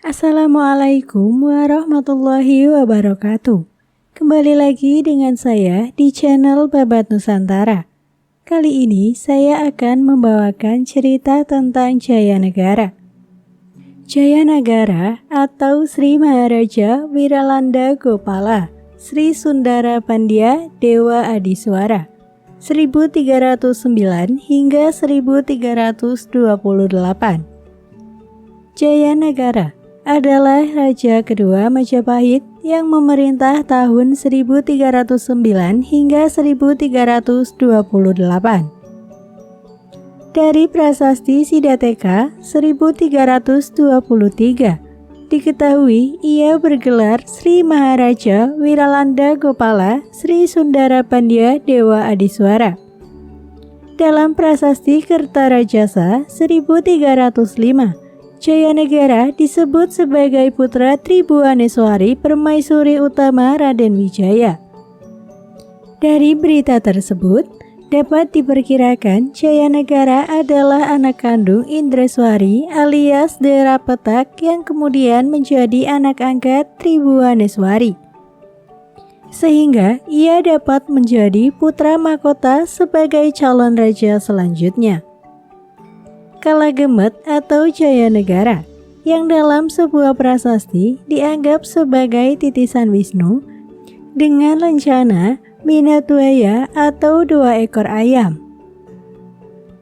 Assalamualaikum warahmatullahi wabarakatuh. Kembali lagi dengan saya di channel Babat Nusantara. Kali ini saya akan membawakan cerita tentang Jayanegara. Jayanegara atau Sri Maharaja Wiralanda Gopala Sri Sundara Pandya Dewa Adiswara 1309 hingga 1328. Jayanegara adalah raja kedua Majapahit yang memerintah tahun 1309 hingga 1328. Dari Prasasti Siddhateka 1323 diketahui ia bergelar Sri Maharaja Wiralanda Gopala Sri Sundara Pandya Dewa Adiswara. Dalam Prasasti Kertarajasa 1305 Jayanegara disebut sebagai putra Tribuaneswari Permaisuri Utama Raden Wijaya. Dari berita tersebut, dapat diperkirakan Jayanegara adalah anak kandung Indreswari alias Dera Petak yang kemudian menjadi anak angkat Tribuaneswari. Sehingga ia dapat menjadi putra mahkota sebagai calon raja selanjutnya. Kalagemet atau Jayanegara yang dalam sebuah prasasti dianggap sebagai titisan Wisnu dengan lencana Minatuaya atau 2 ekor ayam.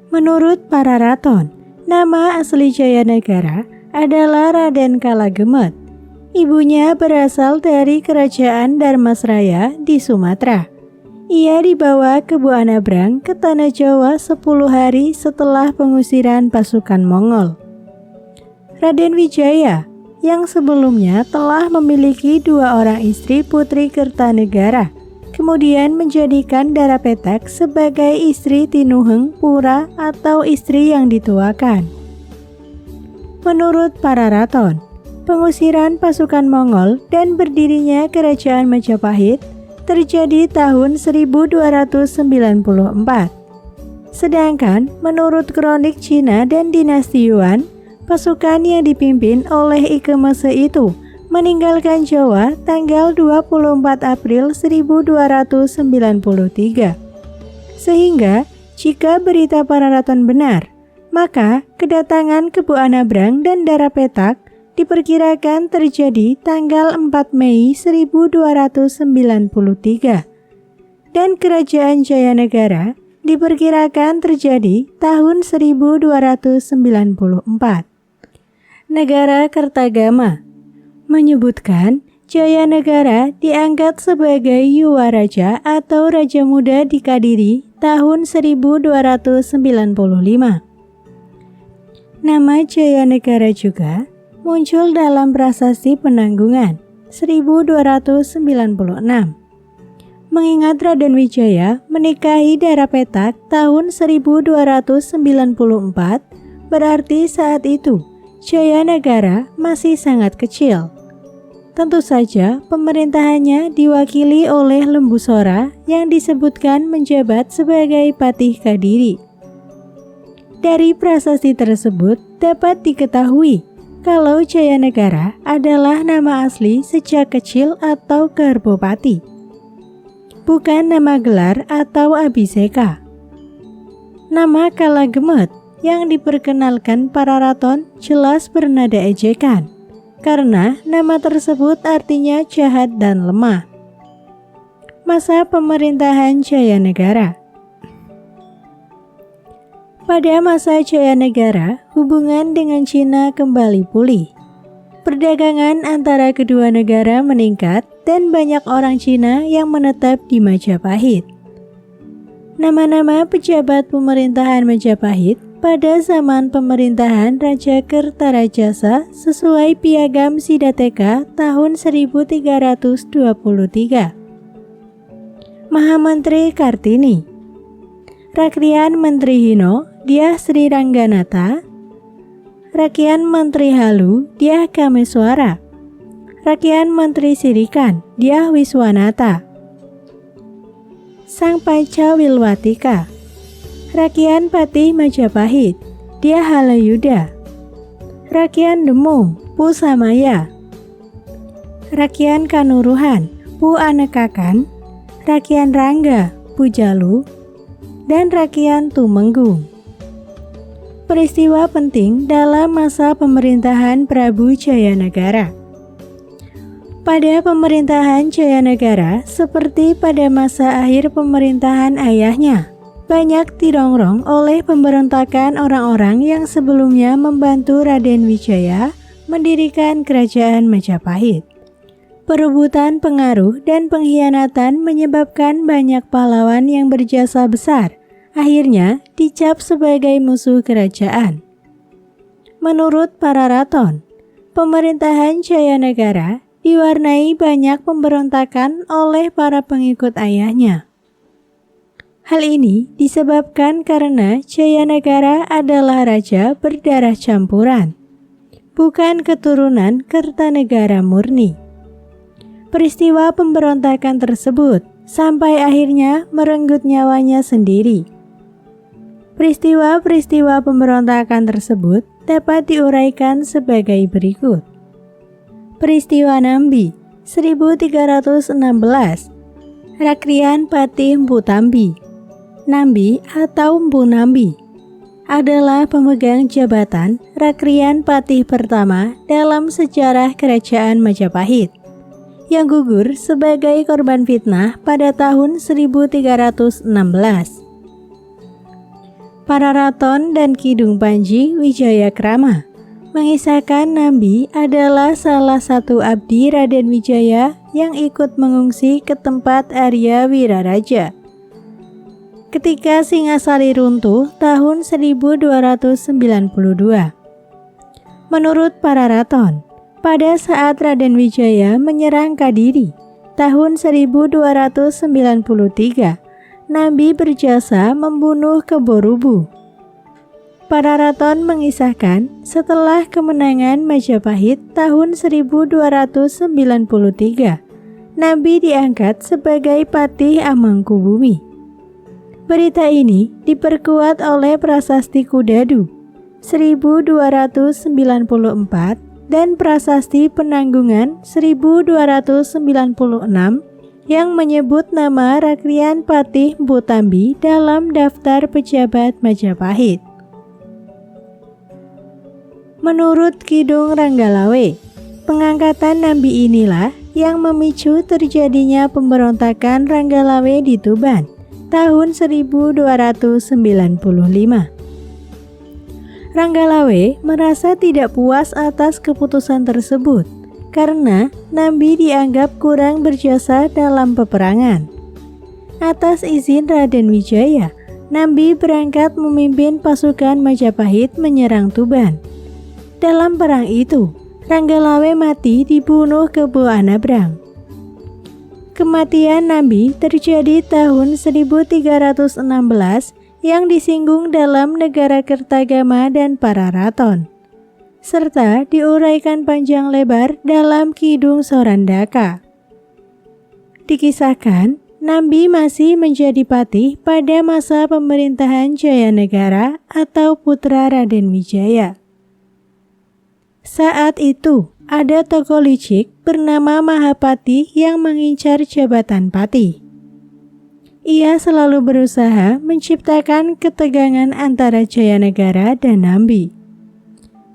Menurut para raton, nama asli Jayanegara adalah Raden Kalagemet. Ibunya berasal dari kerajaan Dharmasraya di Sumatera. Ia dibawa ke Buanabrang ke Tanah Jawa 10 hari setelah pengusiran pasukan Mongol. Raden Wijaya yang sebelumnya telah memiliki 2 orang istri putri Kertanegara, kemudian menjadikan Dara Petak sebagai istri Tinuheng Pura atau istri yang dituakan. Menurut para raton, pengusiran pasukan Mongol dan berdirinya kerajaan Majapahit terjadi tahun 1294. Sedangkan menurut kronik Cina dan dinasti Yuan, pasukan yang dipimpin oleh Ikemese itu meninggalkan Jawa tanggal 24 April 1293. Sehingga jika berita para raton benar, maka kedatangan ke Buanabrang dan Dara Petak diperkirakan terjadi tanggal 4 Mei 1293 dan kerajaan Jayanegara diperkirakan terjadi tahun 1294. Negara Kertagama menyebutkan Jayanegara diangkat sebagai Yuwaraja atau Raja Muda di Kadiri tahun 1295. Nama Jayanegara juga muncul dalam Prasasti Penanggungan 1296. Mengingat Raden Wijaya menikahi Dara Petak tahun 1294, berarti saat itu Jayanegara masih sangat kecil. Tentu saja pemerintahannya diwakili oleh Lembu Sora yang disebutkan menjabat sebagai Patih Kadiri. Dari prasasti tersebut dapat diketahui kalau Jayanegara adalah nama asli sejak kecil atau Garbopati, bukan nama gelar atau abiseka. Nama Kalagemet yang diperkenalkan para raton jelas bernada ejekan, karena nama tersebut artinya jahat dan lemah. Masa pemerintahan Jayanegara. Pada masa Jayanegara, hubungan dengan Cina kembali pulih. Perdagangan antara kedua negara meningkat dan banyak orang Cina yang menetap di Majapahit. Nama-nama pejabat pemerintahan Majapahit pada zaman pemerintahan Raja Kertarajasa sesuai Piagam Siddhateka tahun 1323. Mahamantri Kartini, Rakrian Menteri Hino Dyah Sri Rangganata, Rakian Menteri Halu Dyah Kameswara, Rakian Menteri Sirikan Dyah Wiswanata, Sang Panca Wilwatika, Rakian Patih Majapahit Dyah Halayuda, Rakian Demung Pusamaya, Rakian Kanuruhan, Pu Anekakan, Rakian Rangga, Pujalu, dan Rakian Tumenggung. Peristiwa penting dalam masa pemerintahan Prabu Jayanegara. Pada pemerintahan Jayanegara, seperti pada masa akhir pemerintahan ayahnya, banyak dirongrong oleh pemberontakan orang-orang yang sebelumnya membantu Raden Wijaya mendirikan kerajaan Majapahit. Perebutan pengaruh dan pengkhianatan menyebabkan banyak pahlawan yang berjasa besar akhirnya dicap sebagai musuh kerajaan. Menurut para raton, pemerintahan Jayanegara diwarnai banyak pemberontakan oleh para pengikut ayahnya. Hal ini disebabkan karena Jayanegara adalah raja berdarah campuran, bukan keturunan Kertanegara murni. Peristiwa pemberontakan tersebut sampai akhirnya merenggut nyawanya sendiri. Peristiwa-peristiwa pemberontakan tersebut dapat diuraikan sebagai berikut. Peristiwa Nambi 1316, Rakrian Patih Mpu Tambi. Nambi atau Mpu Nambi adalah pemegang jabatan Rakrian Patih pertama dalam sejarah Kerajaan Majapahit yang gugur sebagai korban fitnah pada tahun 1316. Para raton dan Kidung Panji Wijayakrama mengisahkan Nambi adalah salah satu abdi Raden Wijaya yang ikut mengungsi ke tempat Arya Wiraraja ketika Singasari runtuh tahun 1292. Menurut para raton, pada saat Raden Wijaya menyerang Kadiri tahun 1293, Nambi berjasa membunuh Keborubu. Para raton mengisahkan setelah kemenangan Majapahit tahun 1293, Nambi diangkat sebagai Patih Amangkubumi. Berita ini diperkuat oleh Prasasti Kudadu 1294 dan Prasasti Penanggungan 1296 yang menyebut nama Rakrian Patih Mpu Tambi dalam daftar pejabat Majapahit. Menurut Kidung Ranggalawe, pengangkatan Nambi inilah yang memicu terjadinya pemberontakan Ranggalawe di Tuban tahun 1295. Ranggalawe merasa tidak puas atas keputusan tersebut karena Nambi dianggap kurang berjasa dalam peperangan. Atas izin Raden Wijaya, Nambi berangkat memimpin pasukan Majapahit menyerang Tuban. Dalam perang itu, Ranggalawe mati dibunuh Kebo Anabrang. Kematian Nambi terjadi tahun 1316 yang disinggung dalam Negara Kertagama dan para raton, serta diuraikan panjang lebar dalam Kidung Sorandaka. Dikisahkan, Nambi masih menjadi patih pada masa pemerintahan Jayanegara atau putra Raden Wijaya. Saat itu, ada tokoh licik bernama Mahapati yang mengincar jabatan patih. Ia selalu berusaha menciptakan ketegangan antara Jayanegara dan Nambi.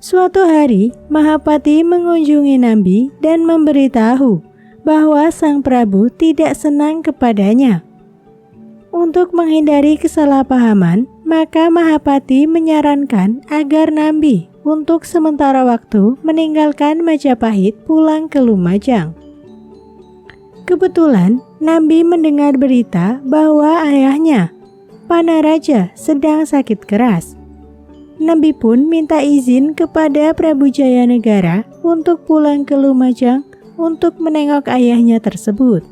Suatu hari, Mahapati mengunjungi Nambi dan memberitahu bahwa Sang Prabu tidak senang kepadanya. Untuk menghindari kesalahpahaman, maka Mahapati menyarankan agar Nambi untuk sementara waktu meninggalkan Majapahit pulang ke Lumajang. Kebetulan, Nambi mendengar berita bahwa ayahnya, Panaraja, sedang sakit keras. Nambi pun minta izin kepada Prabu Jayanegara untuk pulang ke Lumajang untuk menengok ayahnya tersebut.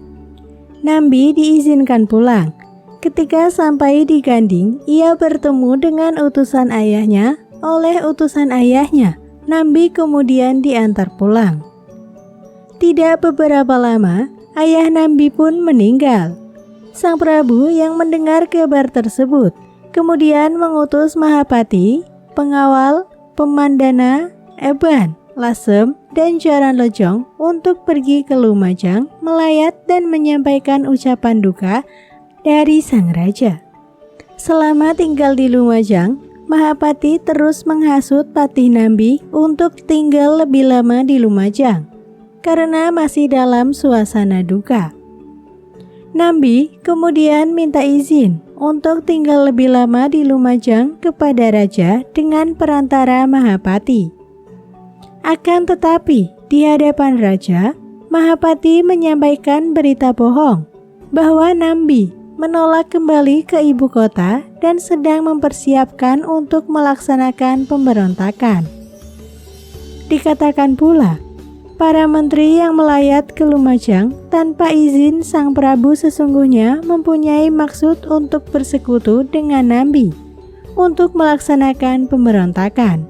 Nambi diizinkan pulang. Ketika sampai di Ganding, ia bertemu dengan utusan ayahnya. Oleh utusan ayahnya, Nambi kemudian diantar pulang. Tidak beberapa lama, ayah Nambi pun meninggal. Sang Prabu yang mendengar kabar tersebut kemudian mengutus Mahapati, pengawal, pemandana, Eban Lasem, dan Jaran Lejong untuk pergi ke Lumajang melayat dan menyampaikan ucapan duka dari sang raja. Selama tinggal di Lumajang, Mahapati terus menghasut Patih Nambi untuk tinggal lebih lama di Lumajang karena masih dalam suasana duka. Nambi kemudian minta izin untuk tinggal lebih lama di Lumajang kepada raja dengan perantara Mahapati. Akan tetapi, di hadapan raja, Mahapati menyampaikan berita bohong bahwa Nambi menolak kembali ke ibu kota dan sedang mempersiapkan untuk melaksanakan pemberontakan. Dikatakan pula, para menteri yang melayat ke Lumajang tanpa izin sang Prabu sesungguhnya mempunyai maksud untuk bersekutu dengan Nambi untuk melaksanakan pemberontakan.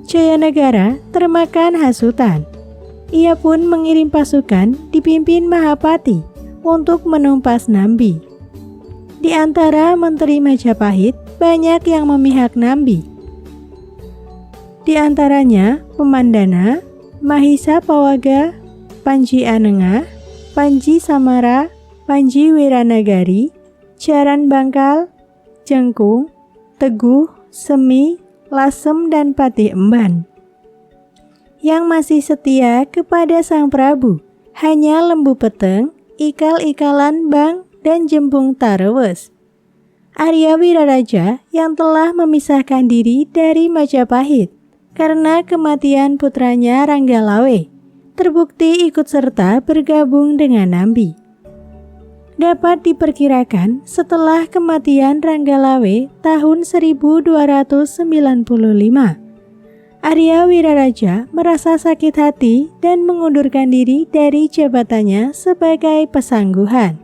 Jayanegara termakan hasutan. Ia pun mengirim pasukan dipimpin Mahapati untuk menumpas Nambi. Di antara menteri Majapahit, banyak yang memihak Nambi. Di antaranya Pemandana, Mahisa Pawaga, Panji Anengah, Panji Samara, Panji Wiranagari, Jaran Bangkal, Jengkung, Teguh, Semi, Lasem, dan Patih Emban. Yang masih setia kepada sang Prabu hanya Lembu Peteng, Ikal-ikalan Bang, dan Jembung Tarewes. Arya Wiraraja yang telah memisahkan diri dari Majapahit karena kematian putranya Ranggalawe terbukti ikut serta bergabung dengan Nambi. Dapat diperkirakan setelah kematian Ranggalawe tahun 1295, Arya Wiraraja merasa sakit hati dan mengundurkan diri dari jabatannya sebagai pesangguhan.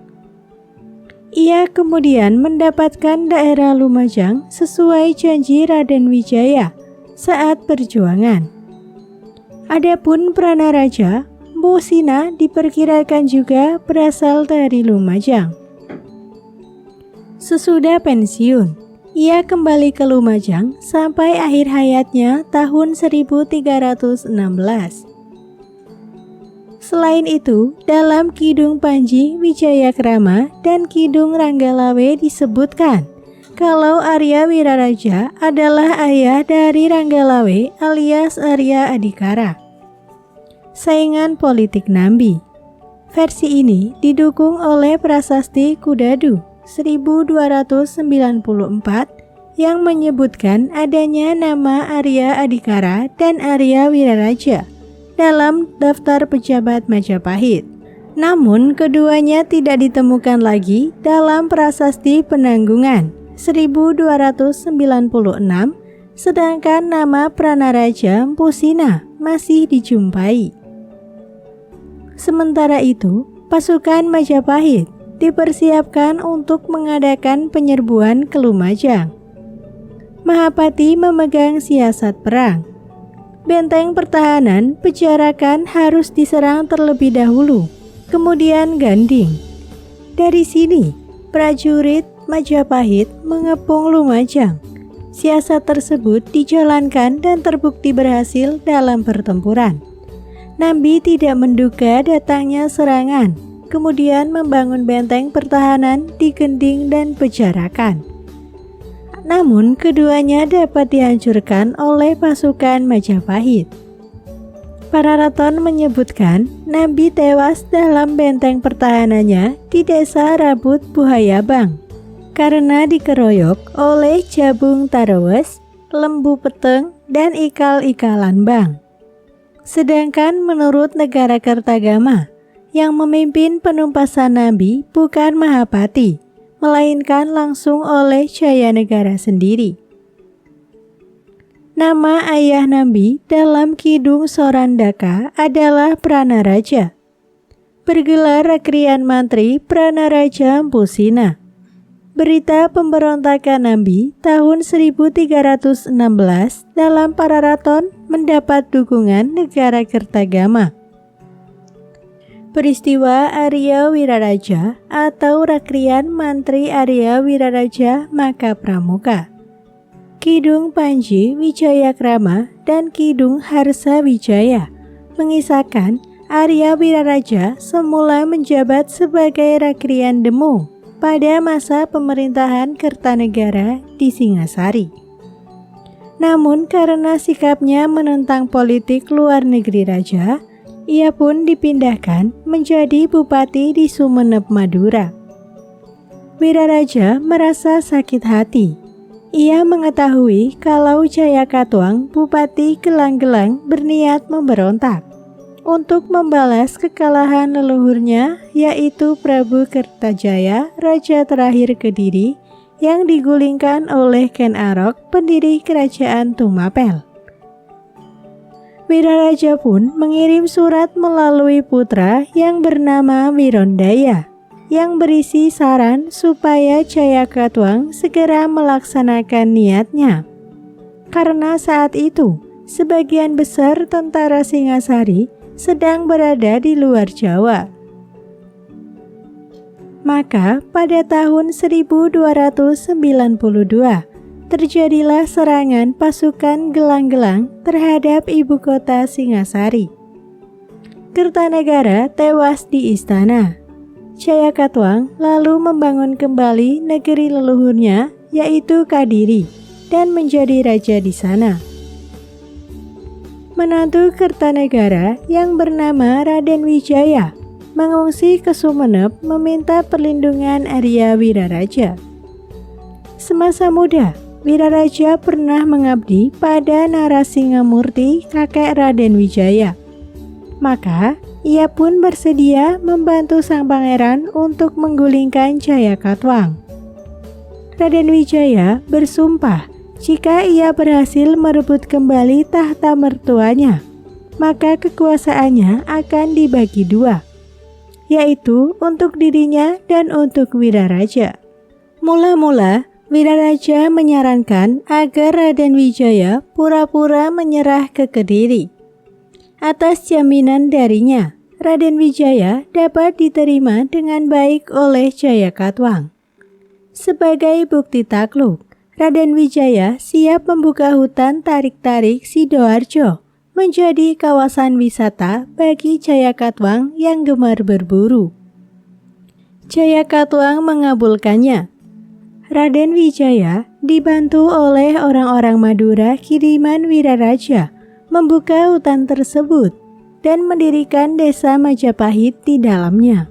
Ia kemudian mendapatkan daerah Lumajang sesuai janji Raden Wijaya saat perjuangan. Adapun Pranaraja, Mpu Sina diperkirakan juga berasal dari Lumajang. Sesudah pensiun, ia kembali ke Lumajang sampai akhir hayatnya tahun 1316. Selain itu, dalam Kidung Panji Wijayakrama dan Kidung Ranggalawe disebutkan kalau Arya Wiraraja adalah ayah dari Ranggalawe alias Arya Adikara, saingan politik Nambi. Versi ini didukung oleh Prasasti Kudadu 1294 yang menyebutkan adanya nama Arya Adikara dan Arya Wiraraja dalam daftar pejabat Majapahit. Namun keduanya tidak ditemukan lagi dalam Prasasti Penanggungan 1296, sedangkan nama Pranaraja Mpu Sina masih dijumpai. Sementara itu, pasukan Majapahit dipersiapkan untuk mengadakan penyerbuan ke Lumajang. Mahapati memegang siasat perang. Benteng pertahanan Pejarakan harus diserang terlebih dahulu, kemudian Ganding. Dari sini, prajurit Majapahit mengepung Lumajang. Siasat tersebut dijalankan dan terbukti berhasil dalam pertempuran. Nambi tidak menduga datangnya serangan, kemudian membangun benteng pertahanan di Gending dan Pejarakan. Namun keduanya dapat dihancurkan oleh pasukan Majapahit. Pararaton menyebutkan Nambi tewas dalam benteng pertahanannya di desa Rabut Buhayabang karena dikeroyok oleh Jabung Tarewes, Lembu Peteng, dan Ikal-ikalan Bang. Sedangkan menurut negara Kertagama, yang memimpin penumpasan Nambi bukan Mahapati, melainkan langsung oleh Jayanegara sendiri. Nama ayah Nambi dalam Kidung Sorandaka adalah Pranaraja. Bergelar Rekrian Mantri Pranaraja Mpu Sina. Berita pemberontakan Nambi tahun 1316 dalam Pararaton mendapat dukungan negara Kertagama. Peristiwa Arya Wiraraja atau Rekrian Mantri Arya Wiraraja Maka Pramuka. Kidung Panji Wijayakrama dan Kidung Harsa Wijaya mengisahkan Arya Wiraraja semula menjabat sebagai Rakrian Demung pada masa pemerintahan Kertanegara di Singasari. Namun karena sikapnya menentang politik luar negeri raja, ia pun dipindahkan menjadi bupati di Sumeneb, Madura. Wiraraja merasa sakit hati. Ia mengetahui kalau Jayakatwang, Bupati Gelang-Gelang, berniat memberontak untuk membalas kekalahan leluhurnya, yaitu Prabu Kertajaya, raja terakhir Kediri, yang digulingkan oleh Ken Arok, pendiri kerajaan Tumapel. Wiraraja pun mengirim surat melalui putra yang bernama Wirondaya, yang berisi saran supaya Jayakatwang segera melaksanakan niatnya. Karena saat itu, sebagian besar tentara Singasari sedang berada di luar Jawa. Maka pada tahun 1292, terjadilah serangan pasukan Gelang-Gelang terhadap ibu kota Singasari. Kertanegara tewas di istana. Jayakatwang lalu membangun kembali negeri leluhurnya, yaitu Kadiri, dan menjadi raja di sana. Menantu Kertanegara yang bernama Raden Wijaya mengungsi ke Sumeneb meminta perlindungan Arya Wiraraja. Semasa muda, Wiraraja pernah mengabdi pada Narasingamurti, kakek Raden Wijaya. Maka ia pun bersedia membantu sang pangeran untuk menggulingkan Jayakatwang. Raden Wijaya bersumpah jika ia berhasil merebut kembali tahta mertuanya, maka kekuasaannya akan dibagi dua, yaitu untuk dirinya dan untuk Wiraraja. Mula-mula, Wiraraja menyarankan agar Raden Wijaya pura-pura menyerah ke Kediri. Atas jaminan darinya, Raden Wijaya dapat diterima dengan baik oleh Jayakatwang. Sebagai bukti takluk, Raden Wijaya siap membuka hutan tarik-tarik Sidoarjo menjadi kawasan wisata bagi Jayakatwang yang gemar berburu. Jayakatwang mengabulkannya. Raden Wijaya dibantu oleh orang-orang Madura kiriman Wiraraja membuka hutan tersebut dan mendirikan desa Majapahit di dalamnya.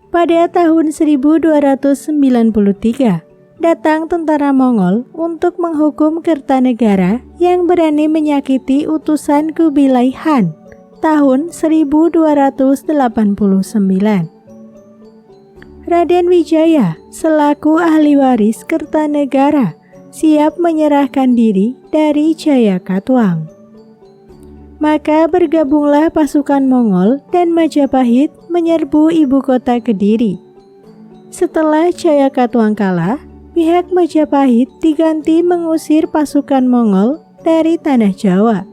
Pada tahun 1293, datang tentara Mongol untuk menghukum Kertanegara yang berani menyakiti utusan Kubilai Han tahun 1289. Raden Wijaya selaku ahli waris Kertanegara siap menyerahkan diri dari Jayakatwang. Maka bergabunglah pasukan Mongol dan Majapahit menyerbu ibu kota Kediri. Setelah Jayakatwang kalah, pihak Majapahit diganti mengusir pasukan Mongol dari tanah Jawa.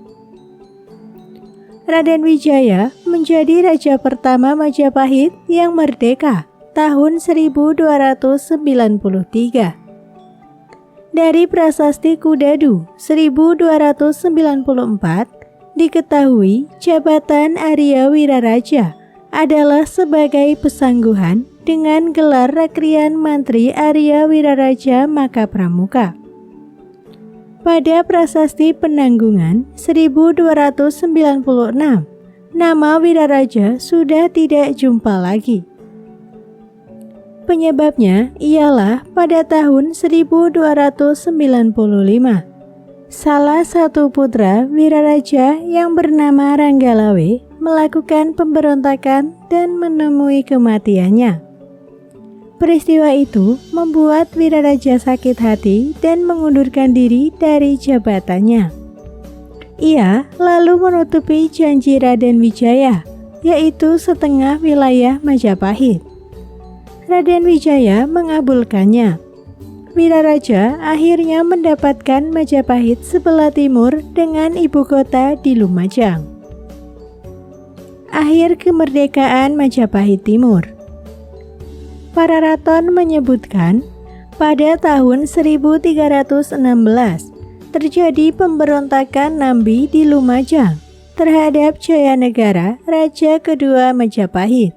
Raden Wijaya menjadi raja pertama Majapahit yang merdeka tahun 1293. Dari Prasasti Kudadu 1294 diketahui jabatan Arya Wiraraja adalah sebagai pesangguhan dengan gelar Rakrian Mantri Arya Wiraraja Makapramuka. Pada Prasasti Penanggungan 1296, nama Wiraraja sudah tidak jumpa lagi. Penyebabnya ialah pada tahun 1295, salah satu putra Wiraraja yang bernama Ranggalawe melakukan pemberontakan dan menemui kematiannya. Peristiwa itu membuat Wiraraja sakit hati dan mengundurkan diri dari jabatannya. Ia lalu menutupi janji Raden Wijaya, yaitu setengah wilayah Majapahit. Raden Wijaya mengabulkannya. Wiraraja akhirnya mendapatkan Majapahit sebelah timur dengan ibu kota di Lumajang. Akhir kemerdekaan Majapahit Timur. Para raton menyebutkan Pada tahun 1316, terjadi pemberontakan Nambi di Lumajang terhadap Jayanegara, Raja kedua Majapahit.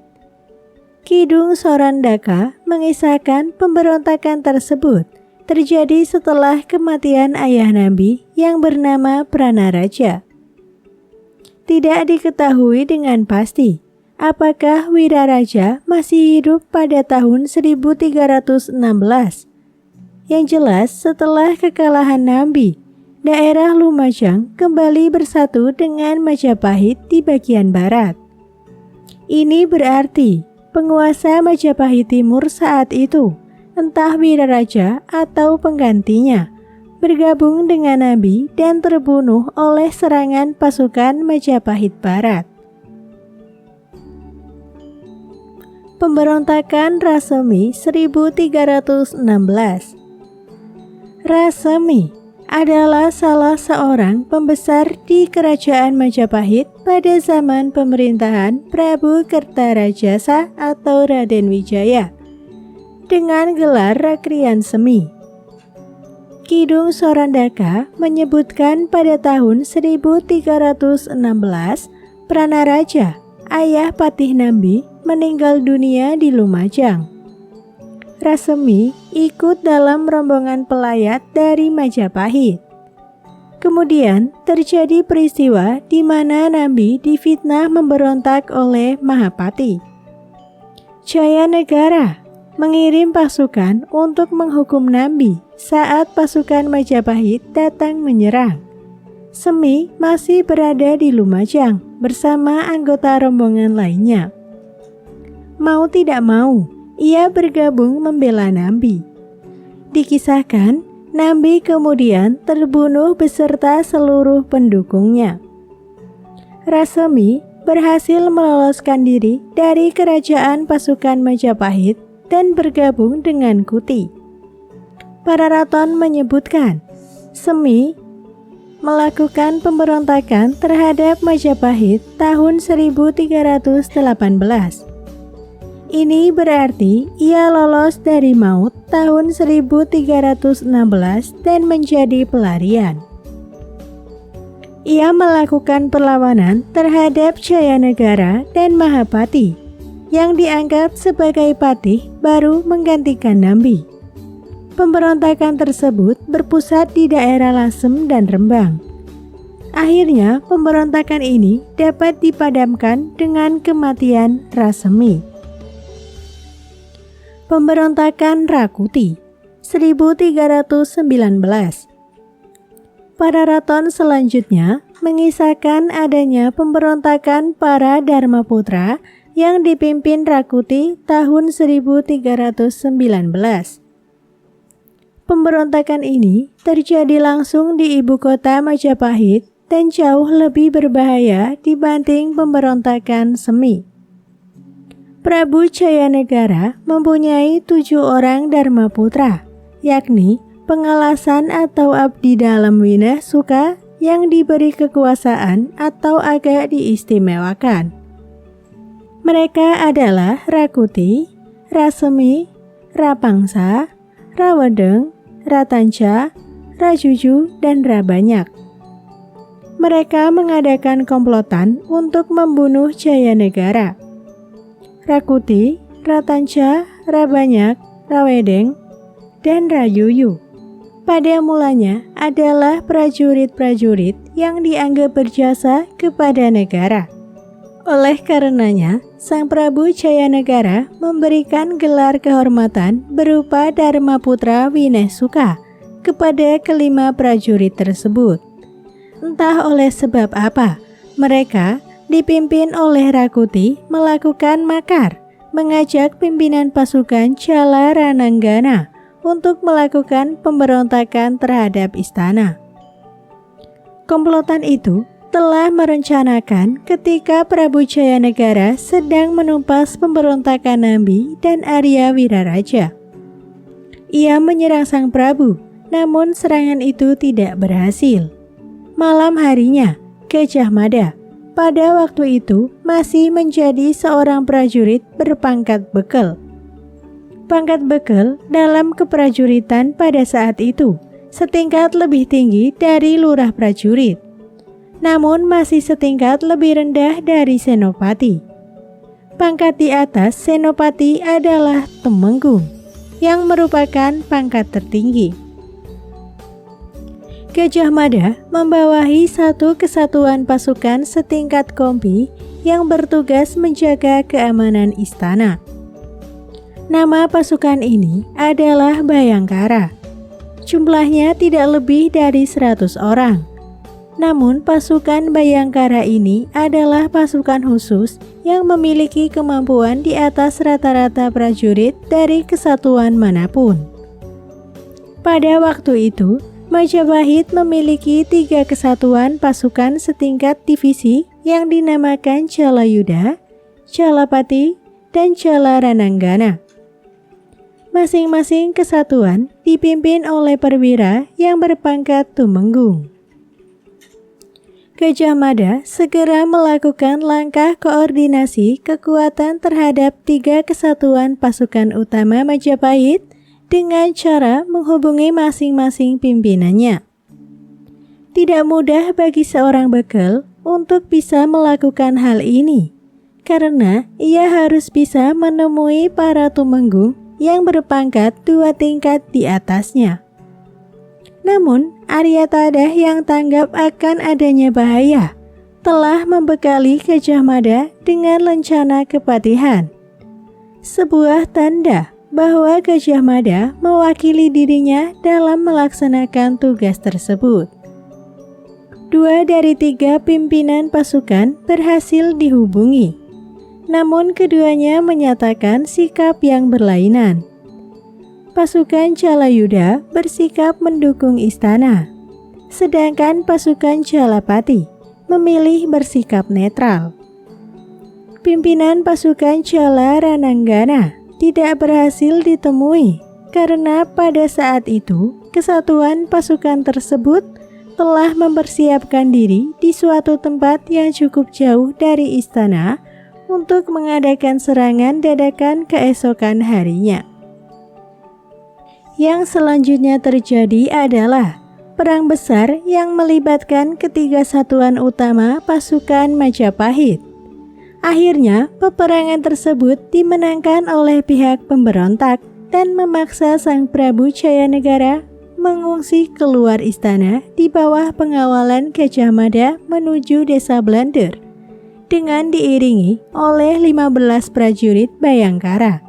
Kidung Sorandaka mengisahkan pemberontakan tersebut terjadi setelah kematian ayah Nambi yang bernama Pranaraja. Tidak diketahui dengan pasti apakah Wiraraja masih hidup pada tahun 1316. Yang jelas, setelah kekalahan Nambi, daerah Lumajang kembali bersatu dengan Majapahit di bagian barat. Ini berarti penguasa Majapahit Timur saat itu, entah Wiraraja atau penggantinya, bergabung dengan Nambi dan terbunuh oleh serangan pasukan Majapahit Barat. Pemberontakan Rasemi 1316. Rasemi adalah salah seorang pembesar di Kerajaan Majapahit pada zaman pemerintahan Prabu Kertarajasa atau Raden Wijaya dengan gelar Rakrian Semi. Kidung Sorandaka menyebutkan pada tahun 1316 Pranaraja, ayah Patih Nambi, meninggal dunia di Lumajang. Rasemi ikut dalam rombongan pelayat dari Majapahit. Kemudian terjadi peristiwa di mana Nambi difitnah memberontak oleh Mahapati. Jayanegara mengirim pasukan untuk menghukum Nambi saat pasukan Majapahit datang menyerang. Semi masih berada di Lumajang bersama anggota rombongan lainnya. Mau tidak mau, ia bergabung membela Nambi. Dikisahkan, Nambi kemudian terbunuh beserta seluruh pendukungnya. Rasemi berhasil meloloskan diri dari kerajaan pasukan Majapahit dan bergabung dengan Kuti. Pararaton menyebutkan, Semi melakukan pemberontakan terhadap Majapahit tahun 1318. Ini berarti ia lolos dari maut tahun 1316 dan menjadi pelarian. Ia melakukan perlawanan terhadap Jayanegara dan Mahapati yang dianggap sebagai patih baru menggantikan Nambi. Pemberontakan tersebut berpusat di daerah Lasem dan Rembang. Akhirnya pemberontakan ini dapat dipadamkan dengan kematian Rasemi. Pemberontakan Rakuti 1319. Pararaton selanjutnya mengisahkan adanya pemberontakan para Dharmaputra yang dipimpin Rakuti tahun 1319. Pemberontakan ini terjadi langsung di ibu kota Majapahit dan jauh lebih berbahaya dibanding pemberontakan Semi. Prabu Jayanegara mempunyai 7 orang Dharmaputra, yakni pengalasan atau abdi dalam Winah Suka yang diberi kekuasaan atau agak diistimewakan. Mereka adalah Rakuti, Rasemi, Rapangsa, Rawedeng, Ratanca, Rajuju, dan Rabanyak. Mereka mengadakan komplotan untuk membunuh Jayanegara. Rakuti, Ratanca, Rabanyak, Rawedeng, dan Rayuyu pada mulanya adalah prajurit-prajurit yang dianggap berjasa kepada negara. Oleh karenanya, Sang Prabu Jayanegara memberikan gelar kehormatan berupa Dharmaputra Wineh Suka kepada kelima prajurit tersebut. Entah oleh sebab apa, mereka dipimpin oleh Rakuti melakukan makar, mengajak pimpinan pasukan Jala Rananggana untuk melakukan pemberontakan terhadap istana. Komplotan itu telah merencanakan ketika Prabu Jayanegara sedang menumpas pemberontakan Nambi dan Arya Wiraraja. Ia menyerang Sang Prabu, namun serangan itu tidak berhasil. Malam harinya, Gajah Mada pada waktu itu masih menjadi seorang prajurit berpangkat bekel. Pangkat bekel dalam keprajuritan pada saat itu setingkat lebih tinggi dari lurah prajurit, namun masih setingkat lebih rendah dari senopati. Pangkat di atas senopati adalah tumenggung, yang merupakan pangkat tertinggi. Gajah Mada membawahi satu kesatuan pasukan setingkat kompi yang bertugas menjaga keamanan istana. Nama pasukan ini adalah Bayangkara. Jumlahnya tidak lebih dari 100 orang. Namun pasukan Bayangkara ini adalah pasukan khusus yang memiliki kemampuan di atas rata-rata prajurit dari kesatuan manapun. Pada waktu itu, Majapahit memiliki 3 kesatuan pasukan setingkat divisi yang dinamakan Jalayuda, Jalapati, dan Jalarananggana. Masing-masing kesatuan dipimpin oleh perwira yang berpangkat tumenggung. Gajah Mada segera melakukan langkah koordinasi kekuatan terhadap 3 kesatuan pasukan utama Majapahit dengan cara menghubungi masing-masing pimpinannya. Tidak mudah bagi seorang bekel untuk bisa melakukan hal ini, karena ia harus bisa menemui para tumenggung yang berpangkat 2 tingkat di atasnya. Namun, Arya Tadah yang tanggap akan adanya bahaya telah membekali Gajah Mada dengan lencana kepatihan. Sebuah tanda bahwa Gajah Mada mewakili dirinya dalam melaksanakan tugas tersebut. 2 dari 3 pimpinan pasukan berhasil dihubungi. Namun keduanya menyatakan sikap yang berlainan. Pasukan Jalayuda bersikap mendukung istana, sedangkan pasukan Jalapati memilih bersikap netral. Pimpinan pasukan Jalarananggana tidak berhasil ditemui karena pada saat itu kesatuan pasukan tersebut telah mempersiapkan diri di suatu tempat yang cukup jauh dari istana untuk mengadakan serangan dadakan keesokan harinya. Yang selanjutnya terjadi adalah perang besar yang melibatkan ketiga satuan utama pasukan Majapahit. Akhirnya, peperangan tersebut dimenangkan oleh pihak pemberontak dan memaksa Sang Prabu Jayanegara mengungsi keluar istana di bawah pengawalan Gajah Mada menuju desa Blander, dengan diiringi oleh 15 prajurit Bayangkara.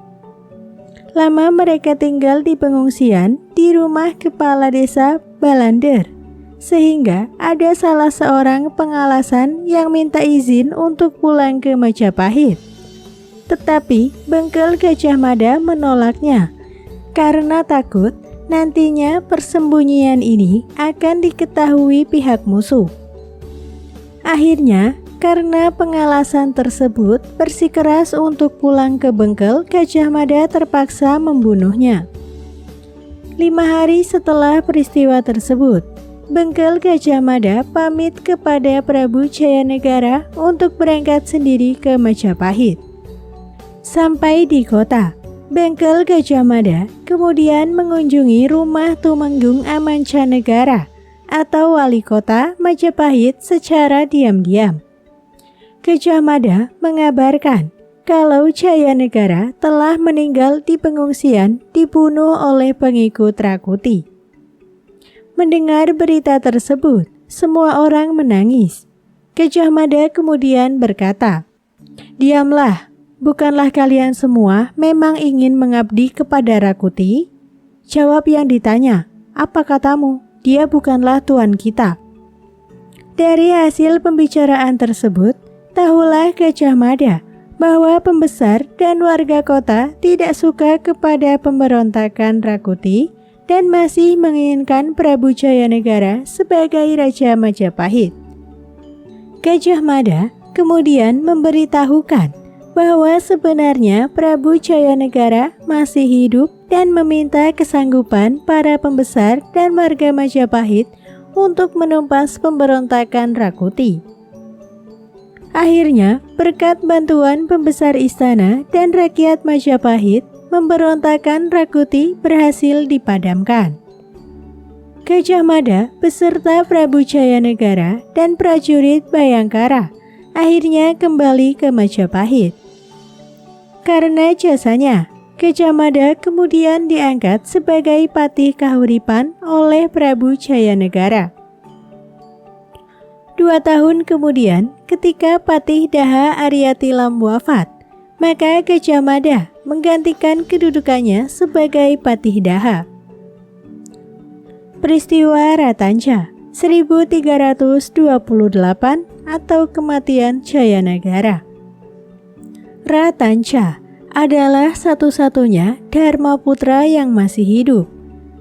Lama mereka tinggal di pengungsian di rumah kepala desa Balander, sehingga ada salah seorang pengalasan yang minta izin untuk pulang ke Majapahit. Tetapi Bengkel Gajah Mada menolaknya, karena takut nantinya persembunyian ini akan diketahui pihak musuh. Akhirnya, karena pengalasan tersebut bersikeras untuk pulang ke Bengkel, Gajah Mada terpaksa membunuhnya. 5 hari setelah peristiwa tersebut, Bengkel Gajah Mada pamit kepada Prabu Jayanegara untuk berangkat sendiri ke Majapahit. Sampai di kota, Bengkel Gajah Mada kemudian mengunjungi rumah Tumenggung Amancanegara atau wali kota Majapahit secara diam-diam. Gajah Mada mengabarkan kalau Jayanegara telah meninggal di pengungsian dibunuh oleh pengikut Rakuti. Mendengar berita tersebut, semua orang menangis. Gajah Mada kemudian berkata, "Diamlah, bukanlah kalian semua memang ingin mengabdi kepada Rakuti?" Jawab yang ditanya, "Apa katamu? Dia bukanlah tuan kita." Dari hasil pembicaraan tersebut, tahulah Gajah Mada bahwa pembesar dan warga kota tidak suka kepada pemberontakan Rakuti dan masih menginginkan Prabu Jayanegara sebagai Raja Majapahit. Gajah Mada kemudian memberitahukan bahwa sebenarnya Prabu Jayanegara masih hidup dan meminta kesanggupan para pembesar dan warga Majapahit untuk menumpas pemberontakan Rakuti. Akhirnya, berkat bantuan pembesar istana dan rakyat Majapahit, pemberontakan Rakuti berhasil dipadamkan. Gajah Mada beserta Prabu Jayanegara dan prajurit Bhayangkara akhirnya kembali ke Majapahit. Karena jasanya, Gajah Mada kemudian diangkat sebagai Patih Kahuripan oleh Prabu Jayanegara. 2 tahun kemudian, ketika Patih Daha Aryatilam wafat, maka Gajah Mada menggantikan kedudukannya sebagai Patih Daha. Peristiwa Ratanca 1328 atau kematian Jayanegara. Ratanca adalah satu-satunya Dharma Putra yang masih hidup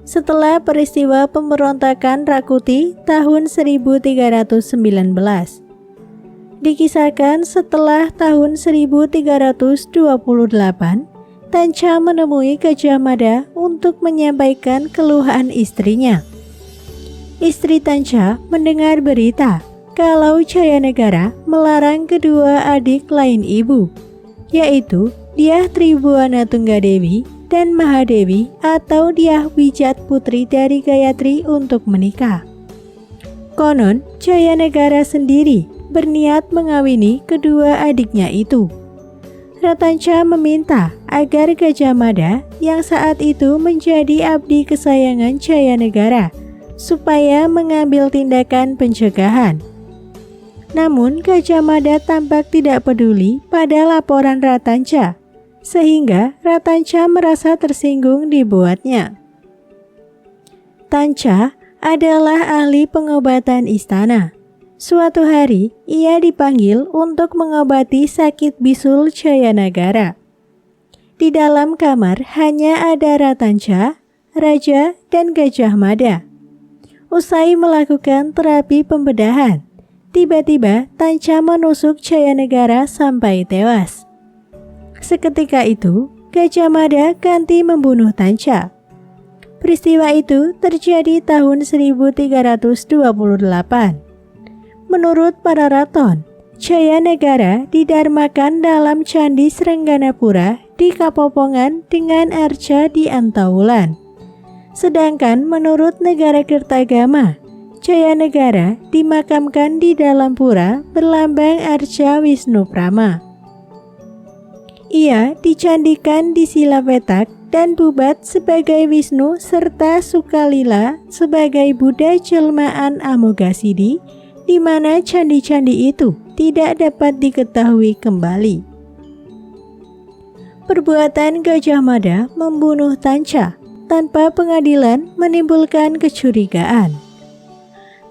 setelah peristiwa pemberontakan Rakuti tahun 1319. Dikisahkan setelah tahun 1328, Tanca menemui Gajah Mada untuk menyampaikan keluhan istrinya. Istri Tanca mendengar berita kalau Jayanegara melarang kedua adik lain ibu, yaitu Dyah Tribuana Tunggadewi dan Mahadewi atau Dyah Wijat putri dari Gayatri untuk menikah. Konon Jayanegara sendiri berniat mengawini kedua adiknya itu. Ratanca meminta agar Gajah Mada yang saat itu menjadi abdi kesayangan Jayanegara supaya mengambil tindakan pencegahan. Namun Gajah Mada tampak tidak peduli pada laporan Ratanca, sehingga Ratanca merasa tersinggung dibuatnya. Tanca adalah ahli pengobatan istana. Suatu hari, ia dipanggil untuk mengobati sakit bisul Jayanegara. Di dalam kamar hanya ada Ratanca, Raja, dan Gajah Mada. Usai melakukan terapi pembedahan, tiba-tiba Tanca menusuk Jayanegara sampai tewas. Seketika itu, Gajah Mada ganti membunuh Tanca. Peristiwa itu terjadi tahun 1328. Menurut para raton, Jayanegara didarmakan dalam Candi Srengganapura di Kapopongan dengan arca di Antawulan. Sedangkan menurut negara Kertagama, Jayanegara dimakamkan di dalam pura berlambang arca Wisnu Prama. Ia dicandikan di Silapetak dan Bubat sebagai Wisnu serta Sukalila sebagai Buddha jelmaan Amoghasiddhi, di mana candi-candi itu tidak dapat diketahui kembali. Perbuatan Gajah Mada membunuh Tanca tanpa pengadilan menimbulkan kecurigaan.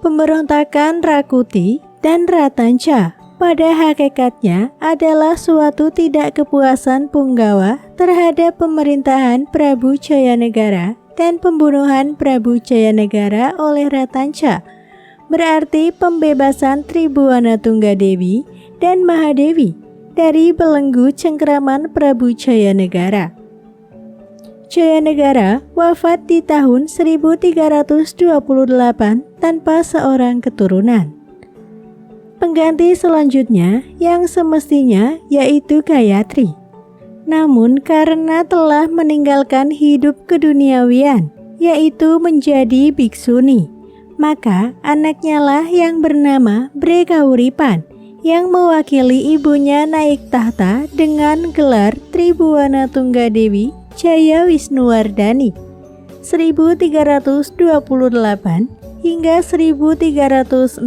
Pemberontakan Rakuti dan Ratanca pada hakikatnya adalah suatu tidak kepuasan Punggawa terhadap pemerintahan Prabu Jayanegara dan pembunuhan Prabu Jayanegara oleh Ratanca, berarti pembebasan Tribuana Tunggadewi dan Mahadewi dari belenggu cengkraman Prabu Jayanegara. Jayanegara wafat di tahun 1328 tanpa seorang keturunan. Pengganti selanjutnya yang semestinya yaitu Gayatri. Namun karena telah meninggalkan hidup keduniawian, yaitu menjadi bhiksuni, maka anaknya lah yang bernama Bre Kahuripan yang mewakili ibunya naik tahta dengan gelar Tribuana Tunggadewi Jaya Wisnuwardhani 1328 hingga 1360.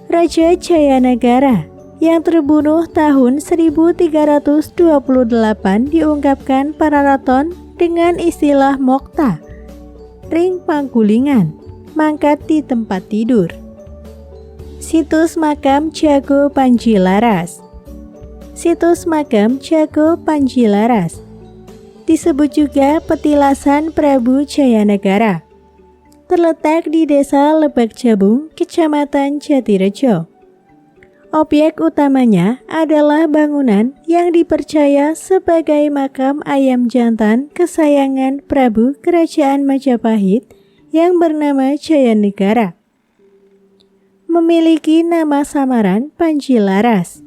Raja Jayanegara yang terbunuh tahun 1328 diungkapkan para raton dengan istilah mokta, ring panggulingan, mangkat di tempat tidur. Situs makam Jago Panjilaras. Situs makam Jago Panjilaras disebut juga petilasan Prabu Jayanegara. Terletak di Desa Lebak Jabung, Kecamatan Jatirejo. Objek utamanya adalah bangunan yang dipercaya sebagai makam ayam jantan kesayangan Prabu Kerajaan Majapahit yang bernama Jayanegara. Memiliki nama samaran Panjilaras.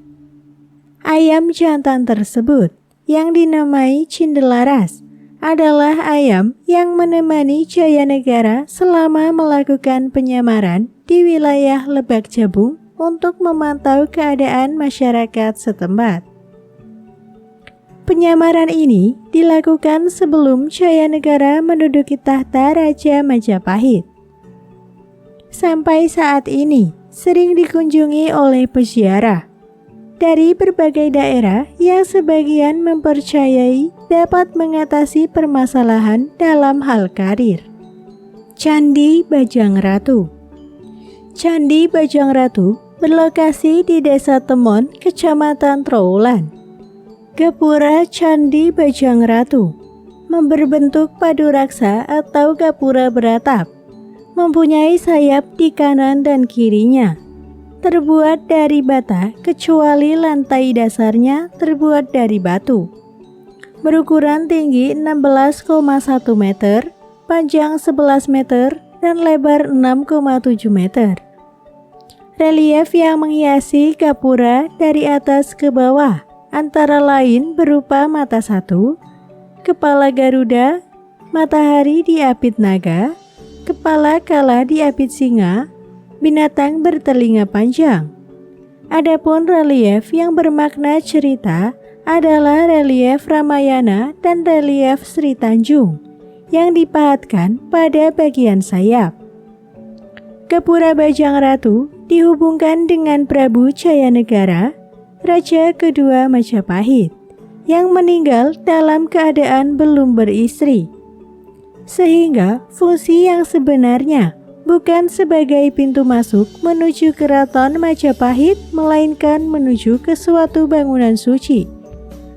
Ayam jantan tersebut yang dinamai Cindelaras adalah ayam yang menemani Jayanegara selama melakukan penyamaran di wilayah Lebak Jabung untuk memantau keadaan masyarakat setempat. Penyamaran ini dilakukan sebelum Jayanegara menduduki tahta Raja Majapahit. Sampai saat ini sering dikunjungi oleh peziarah dari berbagai daerah yang sebagian mempercayai dapat mengatasi permasalahan dalam hal karir. Candi Bajang Ratu. Candi Bajang Ratu berlokasi di Desa Temon, Kecamatan Trawulan. Gapura Candi Bajang Ratu berbentuk padu raksa atau gapura beratap, mempunyai sayap di kanan dan kirinya. Terbuat dari bata kecuali lantai dasarnya terbuat dari batu. Berukuran tinggi 16,1 meter, panjang 11 meter, dan lebar 6,7 meter. Relief yang menghiasi gapura dari atas ke bawah antara lain berupa mata satu, kepala Garuda, matahari diapit naga, kepala kala diapit singa, binatang bertelinga panjang. Adapun relief yang bermakna cerita adalah relief Ramayana dan relief Sri Tanjung yang dipahatkan pada bagian sayap. Gapura Bajang Ratu dihubungkan dengan Prabu Jayanegara, Raja kedua Majapahit, yang meninggal dalam keadaan belum beristri. Sehingga fungsi yang sebenarnya bukan sebagai pintu masuk menuju keraton Majapahit, melainkan menuju ke suatu bangunan suci,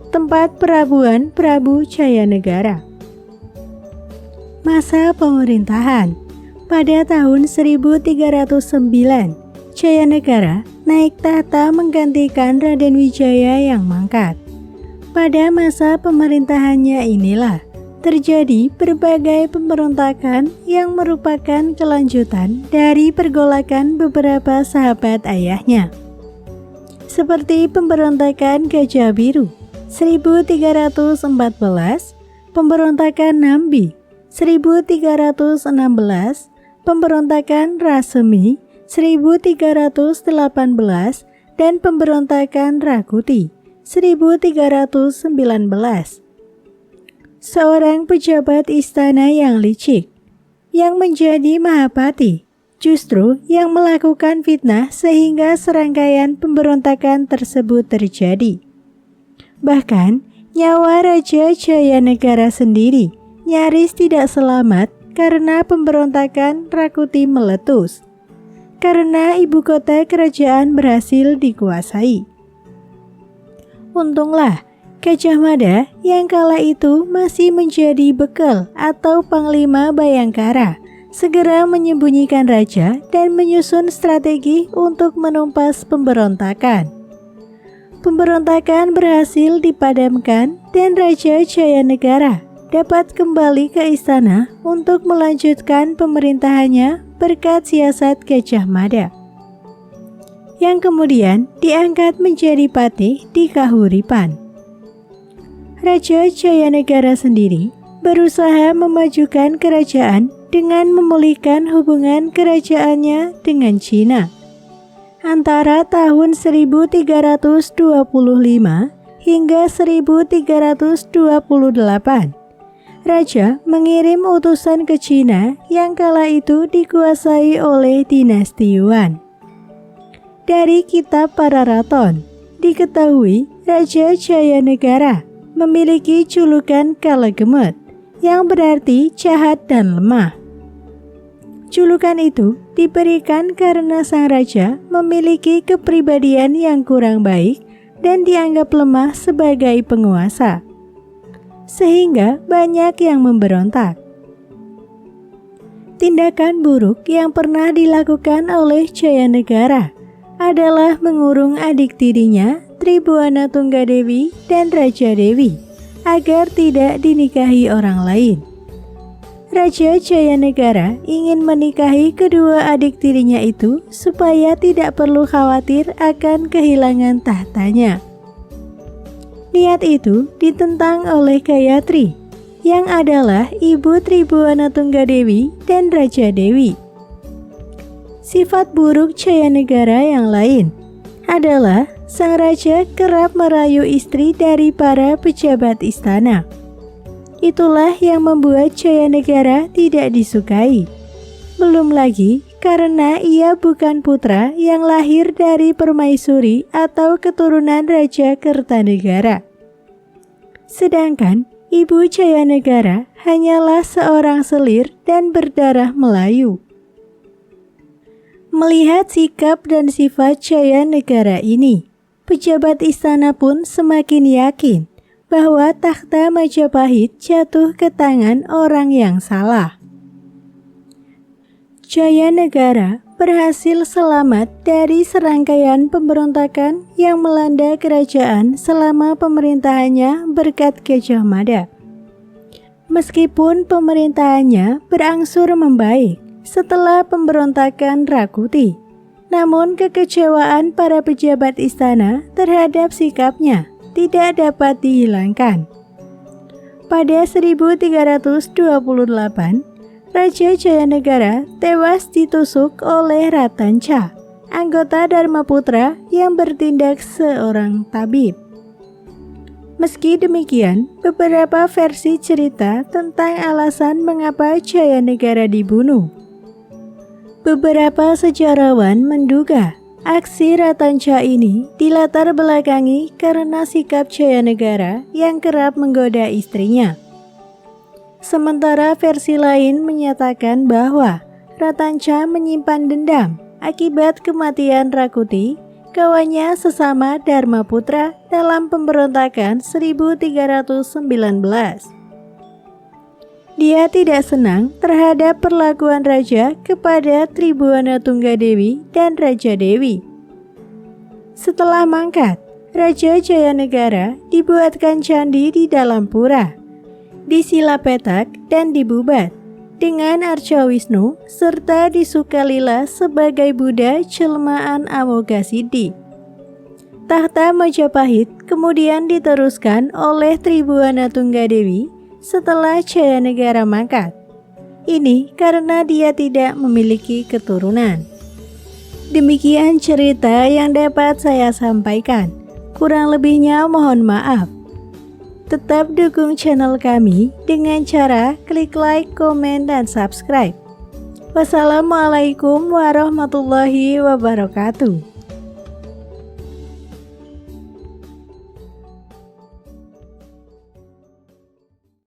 tempat perabuan Prabu Jayanegara. Masa pemerintahan. Pada tahun 1309, Jayanegara naik tahta menggantikan Raden Wijaya yang mangkat. Pada masa pemerintahannya inilah terjadi berbagai pemberontakan yang merupakan kelanjutan dari pergolakan beberapa sahabat ayahnya. Seperti pemberontakan Gajah Biru 1314, pemberontakan Nambi 1316, pemberontakan Rasemi 1318, dan pemberontakan Rakuti 1319. Seorang pejabat istana yang licik, yang menjadi Mahapati, justru yang melakukan fitnah sehingga serangkaian pemberontakan tersebut terjadi. Bahkan, nyawa Raja Jayanegara sendiri nyaris tidak selamat karena pemberontakan Rakuti meletus, karena ibu kota kerajaan berhasil dikuasai. Untunglah, Gajah Mada yang kala itu masih menjadi bekal atau panglima Bayangkara segera menyembunyikan raja dan menyusun strategi untuk menumpas pemberontakan. Pemberontakan berhasil dipadamkan dan Raja Jayanegara dapat kembali ke istana untuk melanjutkan pemerintahannya berkat siasat Gajah Mada, yang kemudian diangkat menjadi patih di Kahuripan. Raja Jayanegara sendiri berusaha memajukan kerajaan dengan memulihkan hubungan kerajaannya dengan Cina. Antara tahun 1325 hingga 1328, Raja mengirim utusan ke Cina yang kala itu dikuasai oleh dinasti Yuan. Dari kitab Pararaton diketahui Raja Jayanegara memiliki julukan Kalagemet, yang berarti jahat dan lemah. Julukan itu diberikan karena sang raja memiliki kepribadian yang kurang baik dan dianggap lemah sebagai penguasa, sehingga banyak yang memberontak. Tindakan buruk yang pernah dilakukan oleh Jayanegara adalah mengurung adik tirinya Tribuana Tunggadewi dan Raja Dewi agar tidak dinikahi orang lain. Raja Jayanegara ingin menikahi kedua adik tirinya itu supaya tidak perlu khawatir akan kehilangan tahtanya. Niat itu ditentang oleh Gayatri, yang adalah ibu Tribhuwana Tunggadewi dan Raja Dewi. Sifat buruk Jayanegara yang lain adalah sang raja kerap merayu istri dari para pejabat istana. Itulah yang membuat Jayanegara tidak disukai. Belum lagi karena ia bukan putra yang lahir dari permaisuri atau keturunan Raja Kertanegara. Sedangkan Ibu Jayanegara hanyalah seorang selir dan berdarah Melayu. Melihat sikap dan sifat Jayanegara ini, pejabat istana pun semakin yakin bahwa takhta Majapahit jatuh ke tangan orang yang salah. Jayanegara berhasil selamat dari serangkaian pemberontakan yang melanda kerajaan selama pemerintahannya berkat Gajah Mada. Meskipun pemerintahannya berangsur membaik setelah pemberontakan Rakuti, namun kekecewaan para pejabat istana terhadap sikapnya tidak dapat dihilangkan. Pada 1328, Raja Jayanegara tewas ditusuk oleh Ratanca, anggota Dharmaputra yang bertindak seorang tabib. Meski demikian, beberapa versi cerita tentang alasan mengapa Jayanegara dibunuh. Beberapa sejarawan menduga aksi Ratanca ini dilatar belakangi karena sikap Jayanegara yang kerap menggoda istrinya. Sementara versi lain menyatakan bahwa Ratanca menyimpan dendam akibat kematian Rakuti, kawannya sesama Dharmaputra dalam pemberontakan 1319. Dia tidak senang terhadap perlakuan raja kepada Tribhuwana Tunggadewi dan Raja Dewi. Setelah mangkat, Raja Jayanegara dibuatkan candi di dalam pura, disilapetak dan dibubat dengan arca Wisnu serta disukalila sebagai Buddha jelmaan Amoghasiddhi. Tahta Majapahit kemudian diteruskan oleh Tribhuwana Tunggadewi setelah Jayanegara mangkat. Ini karena dia tidak memiliki keturunan. Demikian cerita yang dapat saya sampaikan. Kurang lebihnya mohon maaf. Tetap dukung channel kami dengan cara klik like, komen, dan subscribe. Wassalamualaikum warahmatullahi wabarakatuh.